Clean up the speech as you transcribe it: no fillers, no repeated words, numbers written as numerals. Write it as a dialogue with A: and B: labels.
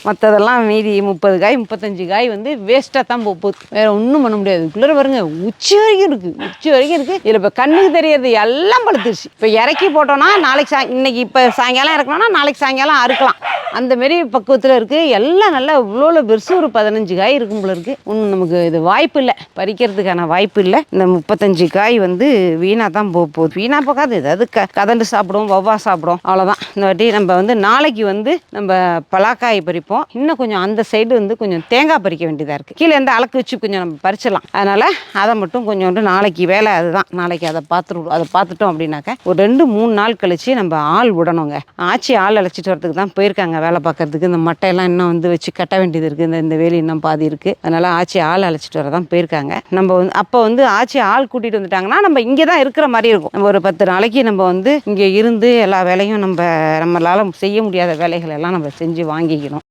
A: மற்றதெல்லாம் மீதி 30 காய் 35 காய் வந்து வேஸ்ட்டாக தான் போகுது. வேறு ஒன்றும் பண்ண முடியாது. இதுக்குள்ளே பாருங்க உச்சி வரைக்கும் இருக்குது. இதில் இப்போ கண்ணுக்கு தெரியறது எல்லாம் பழுத்துருச்சு. இப்போ இறக்கி போட்டோன்னா நாளைக்கு இன்னைக்கு இப்போ சாயங்காலம் இறக்கணும்னா நாளைக்கு சாயங்காலம் அறுக்கலாம். அந்தமாரி பக்குவத்தில் இருக்குது. எல்லாம் நல்லா இவ்வளோ பெருசு ஒரு 15 காய் இருக்கும் போல இருக்குது. ஒன்றும் நமக்கு இது வாய்ப்பு இல்லை, பறிக்கிறதுக்கான வாய்ப்பு இல்லை. இந்த 35 காய் வந்து வீணாக தான் போகுது. வீணாக போகாது, ஏதாவது கதண்டு சாப்பிடும், வவ்வா சாப்பிடும், அவ்வளோதான். இந்த வாட்டி நம்ம வந்து நாளைக்கு வந்து நம்ம பலாக்காய் பறிப்போம். இன்னும் கொஞ்சம் அந்த சைடு வந்து கொஞ்சம் தேங்காய் பறிக்க வேண்டியதாக இருக்குது. கீழே இருந்து அளக்கு வச்சு கொஞ்சம் நம்ம பறிச்சிடலாம். அதனால் அதை மட்டும் கொஞ்சோண்டு நாளைக்கு வேலை அதுதான். நாளைக்கு அதை பார்த்துட்டோம் அப்படின்னாக்க ஒரு 2-3 நாள் கழிச்சு நம்ம ஆள் விடணுங்க. ஆச்சி ஆள் அழைச்சிட்டு வரதுக்கு தான் போயிருக்காங்க வேலை பார்க்கறதுக்கு. இந்த மட்டையெல்லாம் இன்னும் வந்து வச்சு கட்ட வேண்டியது இருக்குது. இந்த வேலி இன்னும் பாதி இருக்குது. அதனால் ஆச்சி ஆள் அழைச்சிட்டு வர தான் போயிருக்காங்க. நம்ம வந்து அப்போ வந்து ஆச்சி ஆள் கூட்டிகிட்டு வந்துட்டாங்கன்னா நம்ம இங்கே தான் இருக்கிற மாதிரி இருக்கும். நம்ம ஒரு 10 நாளைக்கு நம்ம வந்து இங்கே இருந்து எல்லா வேலையும் நம்மளால் செய்ய முடியாத வேலைகள் எல்லாம் நம்ம செஞ்சு வாங்கிக்கணும்.